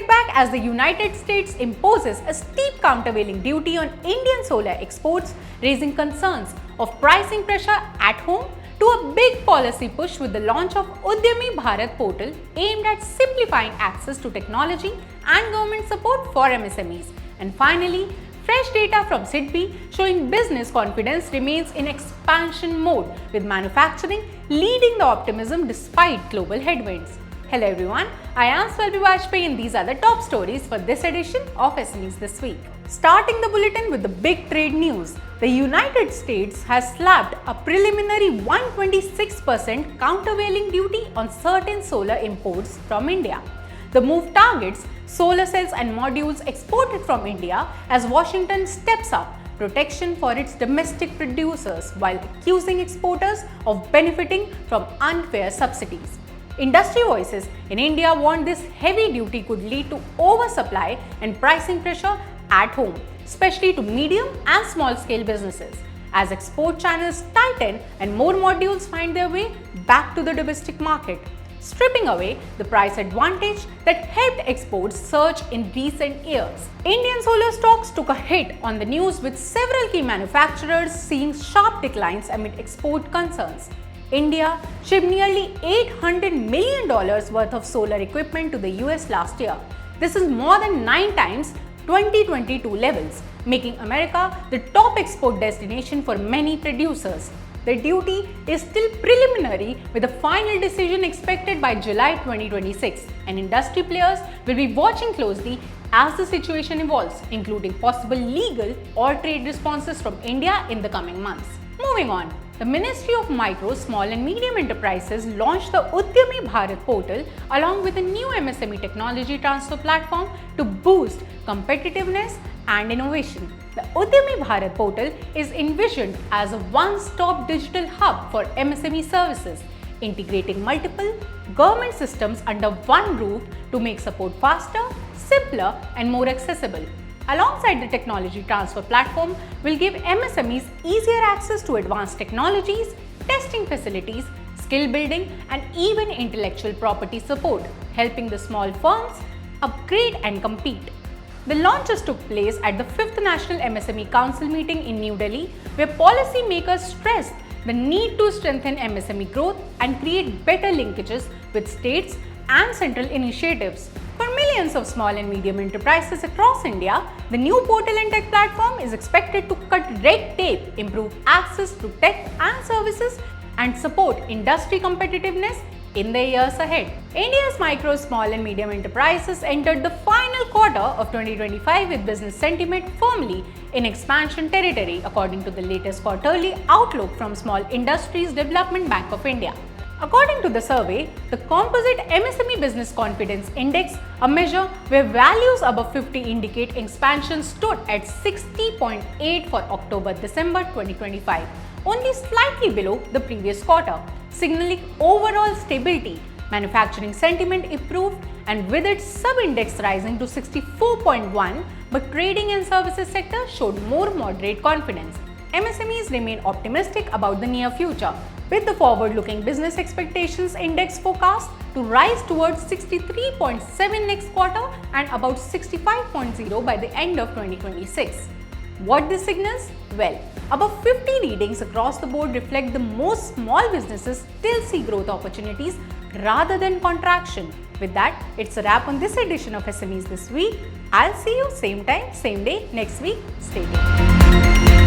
setback as the United States imposes a steep countervailing duty on Indian solar exports, raising concerns of pricing pressure at home, to a big policy push with the launch of Udyami Bharat Portal aimed at simplifying access to technology and government support for MSMEs. And finally, fresh data from SIDBI showing business confidence remains in expansion mode, with manufacturing leading the optimism despite global headwinds. Hello everyone, I am Swalpi Vajpayee and these are the top stories for this edition of SMEs This Week. Starting the bulletin with the big trade news, the United States has slapped a preliminary 126% countervailing duty on certain solar imports from India. The move targets solar cells and modules exported from India as Washington steps up protection for its domestic producers while accusing exporters of benefiting from unfair subsidies. Industry voices in India warned this heavy duty could lead to oversupply and pricing pressure at home, especially to medium and small scale businesses, as export channels tighten and more modules find their way back to the domestic market, stripping away the price advantage that helped exports surge in recent years. Indian solar stocks took a hit on the news, with several key manufacturers seeing sharp declines amid export concerns. India shipped nearly $800 million worth of solar equipment to the US last year. This is more than 9 times 2022 levels, making America the top export destination for many producers. The duty is still preliminary, with a final decision expected by July 2026, and industry players will be watching closely as the situation evolves, including possible legal or trade responses from India in the coming months. Moving on, the Ministry of Micro, Small and Medium Enterprises launched the Udyami Bharat Portal along with a new MSME Technology Transfer Platform to boost competitiveness and innovation. The Udyami Bharat Portal is envisioned as a one-stop digital hub for MSME services, integrating multiple government systems under one roof to make support faster, simpler and more accessible. Alongside the technology transfer platform will give MSMEs easier access to advanced technologies, testing facilities, skill building and even intellectual property support, helping the small firms upgrade and compete. The launches took place at the 5th National MSME Council meeting in New Delhi, where policymakers stressed the need to strengthen MSME growth and create better linkages with states and central initiatives. For millions of small and medium enterprises across India, the new portal and tech platform is expected to cut red tape, improve access to tech and services, and support industry competitiveness in the years ahead. India's micro, small and medium enterprises entered the final quarter of 2025 with business sentiment firmly in expansion territory, according to the latest quarterly outlook from Small Industries Development Bank of India. According to the survey, the Composite MSME Business Confidence Index, a measure where values above 50 indicate expansion, stood at 60.8 for October-December 2025, only slightly below the previous quarter, signaling overall stability. Manufacturing sentiment improved, and with its sub-index rising to 64.1, but trading and services sector showed more moderate confidence. MSMEs remain optimistic about the near future, with the forward-looking business expectations index forecast to rise towards 63.7 next quarter and about 65.0 by the end of 2026. What this signals? Well, above 50 readings across the board reflect the most small businesses still see growth opportunities rather than contraction. With that, it's a wrap on this edition of SMEs This Week. I'll see you same time, same day next week. Stay tuned.